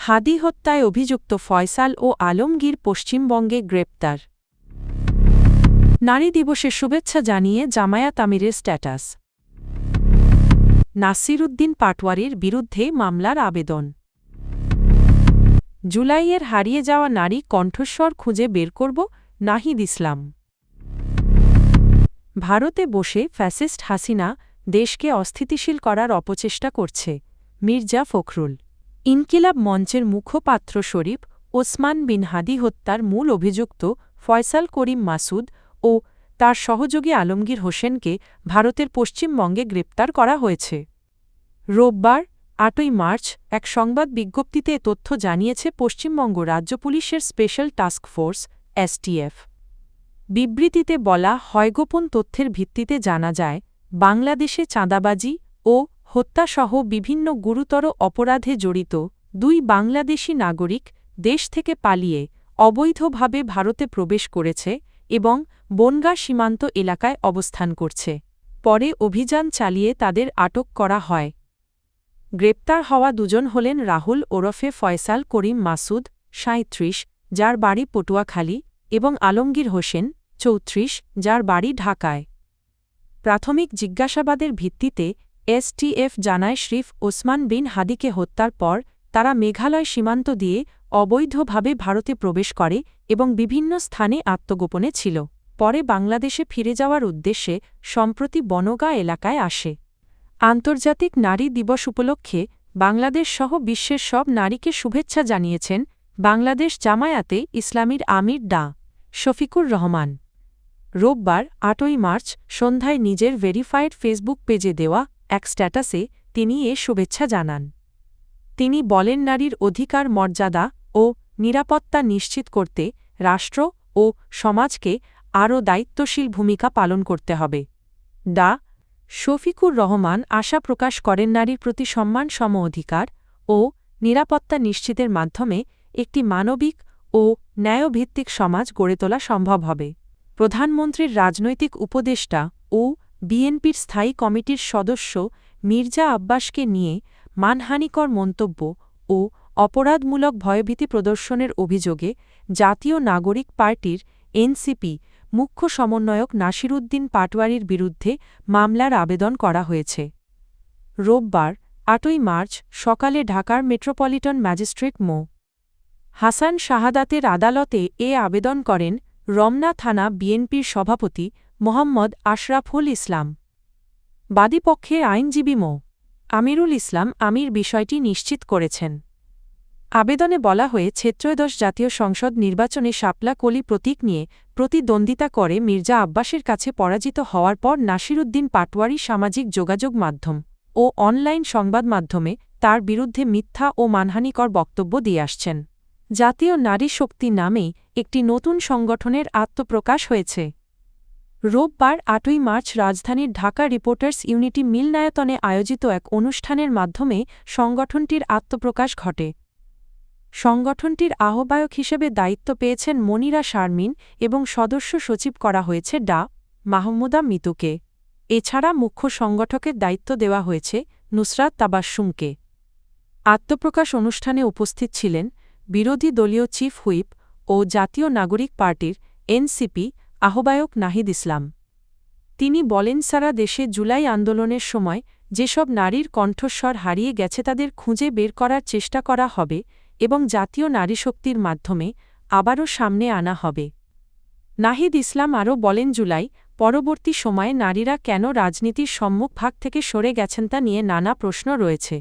হাদি হত্যায় অভিযুক্ত ফয়সাল ও আলমগীর পশ্চিমবঙ্গে গ্রেপ্তার। নারী দিবসের শুভেচ্ছা জানিয়ে জামায়াত আমিরের স্ট্যাটাস। নাসিরুদ্দিন পাটোয়ারির বিরুদ্ধে মামলার আবেদন। জুলাইয়ের হারিয়ে যাওয়া নারী কণ্ঠস্বর খুঁজে বের করব, নাহিদ ইসলাম। ভারতে বসে ফ্যাসিস্ট হাসিনা দেশকে অস্থিতিশীল করার অপচেষ্টা করছে, মির্জা ফখরুল। ইনকিলাব মঞ্চের মুখপাত্র শরীফ ওসমান বিন হাদি হত্যার মূল অভিযুক্ত ফয়সাল করিম মাসুদ ও তার সহযোগী আলমগীর হোসেনকে ভারতের পশ্চিমবঙ্গে গ্রেপ্তার করা হয়েছে। রোববার ৮ই মার্চ এক সংবাদ বিজ্ঞপ্তিতে এ তথ্য জানিয়েছে পশ্চিমবঙ্গ রাজ্য পুলিশের স্পেশাল টাস্ক ফোর্স এসটিএফ। বিবৃতিতে বলা হয়, গোপন তথ্যের ভিত্তিতে জানা যায়, বাংলাদেশে চাঁদাবাজি ও হত্যাসহ বিভিন্ন গুরুতর অপরাধে জড়িত দুই বাংলাদেশি নাগরিক দেশ থেকে পালিয়ে অবৈধভাবে ভারতে প্রবেশ করেছে এবং বনগাঁ সীমান্ত এলাকায় অবস্থান করছে। পরে অভিযান চালিয়ে তাদের আটক করা হয়। গ্রেপ্তার হওয়া দুজন হলেন রাহুল ওরফে ফয়সাল করিম মাসুদ ৩৭, যার বাড়ি পটুয়াখালী, এবং আলমগীর হোসেন ৩৪, যার বাড়ি ঢাকায়। প্রাথমিক জিজ্ঞাসাবাদের ভিত্তিতে এসটিএফ জানায়, শরীফ ওসমান বিন হাদিকে হত্যার পর তারা মেঘালয় সীমান্ত দিয়ে অবৈধভাবে ভারতে প্রবেশ করে এবং বিভিন্ন স্থানে আত্মগোপনে ছিল। পরে বাংলাদেশে ফিরে যাওয়ার উদ্দেশ্যে সম্প্রতি বনগাঁ এলাকায় আসে। আন্তর্জাতিক নারী দিবস উপলক্ষে বাংলাদেশ সহ বিশ্বের সব নারীকে শুভেচ্ছা জানিয়েছেন বাংলাদেশ জামায়াতে ইসলামীর আমির ডা. শফিকুর রহমান। রোববার ৮ই মার্চ সন্ধ্যায় নিজের ভেরিফায়েড ফেসবুক পেজে দেওয়া এক স্ট্যাটাসে তিনি এ শুভেচ্ছা জানান। তিনি বলেন, নারীর অধিকার, মর্যাদা ও নিরাপত্তা নিশ্চিত করতে রাষ্ট্র ও সমাজকে আরও দায়িত্বশীল ভূমিকা পালন করতে হবে। ডা. শফিকুর রহমান আশা প্রকাশ করেন, নারীর প্রতি সম্মান, সম অধিকার ও নিরাপত্তা নিশ্চিতের মাধ্যমে একটি মানবিক ও ন্যায়ভিত্তিক সমাজ গড়ে তোলা সম্ভব হবে। প্রধানমন্ত্রীর রাজনৈতিক উপদেষ্টা ও বিএনপির স্থায়ী কমিটির সদস্য মির্জা আব্বাসকে নিয়ে মানহানিকর মন্তব্য ও অপরাধমূলক ভয়ভীতি প্রদর্শনের অভিযোগে জাতীয় নাগরিক পার্টির এনসিপি মুখ্য সমন্বয়ক নাসিরুদ্দিন পাটোয়ারির বিরুদ্ধে মামলার আবেদন করা হয়েছে। রোববার ৮ই মার্চ সকালে ঢাকার মেট্রোপলিটন ম্যাজিস্ট্রেট মো. হাসান শাহাদাতের আদালতে এ আবেদন করেন রমনা থানা বিএনপির সভাপতি মোহাম্মদ আশরাফুল ইসলাম। বাদীপক্ষের আইনজীবী মো. আমিরুল ইসলাম আমির বিষয়টি নিশ্চিত করেছেন। আবেদনে বলা হয়েছে, ত্রয়োদশ জাতীয় সংসদ নির্বাচনে শাপলা কলি প্রতীক নিয়ে প্রতিদ্বন্দ্বিতা করে মির্জা আব্বাসের কাছে পরাজিত হওয়ার পর নাসিরুদ্দিন পাটোয়ারি সামাজিক যোগাযোগ মাধ্যম ও অনলাইন সংবাদ মাধ্যমে তার বিরুদ্ধে মিথ্যা ও মানহানিকর বক্তব্য দিয়ে আসছেন। জাতীয় নারী শক্তি নামেই একটি নতুন সংগঠনের আত্মপ্রকাশ হয়েছে। রোববার ৮ই মার্চ রাজধানীর ঢাকা রিপোর্টার্স ইউনিটি মিলনায়তনে আয়োজিত এক অনুষ্ঠানের মাধ্যমে সংগঠনটির আত্মপ্রকাশ ঘটে। সংগঠনটির আহ্বায়ক হিসেবে দায়িত্ব পেয়েছেন মনিরা শারমিন এবং সদস্য সচিব করা হয়েছে ডা. মাহমুদা মিতুকে। এছাড়া মুখ্য সংগঠকের দায়িত্ব দেওয়া হয়েছে নুসরাত তাবাসসুমকে। আত্মপ্রকাশ অনুষ্ঠানে উপস্থিত ছিলেন বিরোধী দলীয় চিফ হুইপ ও জাতীয় নাগরিক পার্টির এনসিপি আহ্বায়ক নাহিদ ইসলাম। তিনি বলেন, সারা দেশে জুলাই আন্দোলনের সময় যেসব নারীর কণ্ঠস্বর হারিয়ে গেছে তাদের খুঁজে বের করার চেষ্টা করা হবে এবং জাতীয় নারীশক্তির মাধ্যমে আবারও সামনে আনা হবে। নাহিদ ইসলাম আরও বলেন, জুলাই পরবর্তী সময়ে নারীরা কেন রাজনীতির সম্মুখভাগ থেকে সরে গেছেন তা নিয়ে নানা প্রশ্ন রয়েছে।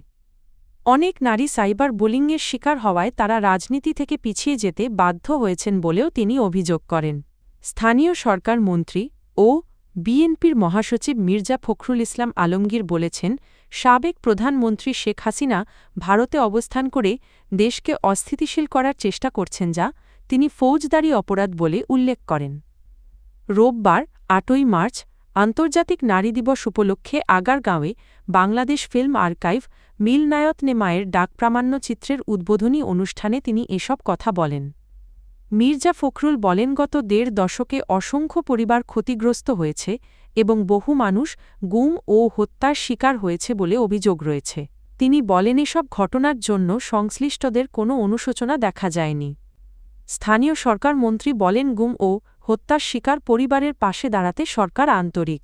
অনেক নারী সাইবার বুলিংয়ের শিকার হওয়ায় তারা রাজনীতি থেকে পিছিয়ে যেতে বাধ্য হয়েছেন বলেও তিনি অভিযোগ করেন। স্থানীয় সরকার মন্ত্রী ও বিএনপির মহাসচিব মির্জা ফখরুল ইসলাম আলমগীর বলেছেন, সাবেক প্রধানমন্ত্রী শেখ হাসিনা ভারতে অবস্থান করে দেশকে অস্থিতিশীল করার চেষ্টা করছেন, যা তিনি ফৌজদারি অপরাধ বলে উল্লেখ করেন। রোববার ৮ই মার্চ আন্তর্জাতিক নারী দিবস উপলক্ষে আগারগাঁওয়ে বাংলাদেশ ফিল্ম আর্কাইভ মিলনায়তনে মায়ের ডাক প্রামাণ্যচিত্রের উদ্বোধনী অনুষ্ঠানে তিনি এসব কথা বলেন। মির্জা ফখরুল বলেন, গত ১.৫ দশকে অসংখ্য পরিবার ক্ষতিগ্রস্ত হয়েছে এবং বহু মানুষ গুম ও হত্যার শিকার হয়েছে বলে অভিযোগ রয়েছে। তিনি বলেন এসব ঘটনার জন্য সংশ্লিষ্টদের কোনো অনুশোচনা দেখা যায়নি। স্থানীয় সরকার মন্ত্রী বলেন গুম ও হত্যার শিকার পরিবারের পাশে দাঁড়াতে সরকার আন্তরিক।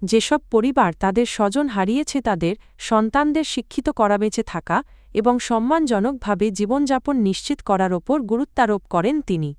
যেসব পরিবার তাদের স্বজন হারিয়েছে তাদের সন্তানদের শিক্ষিত করা, বেঁচে থাকা এবং সম্মানজনকভাবে জীবনযাপন নিশ্চিত করার ওপর গুরুত্বারোপ করেন তিনি।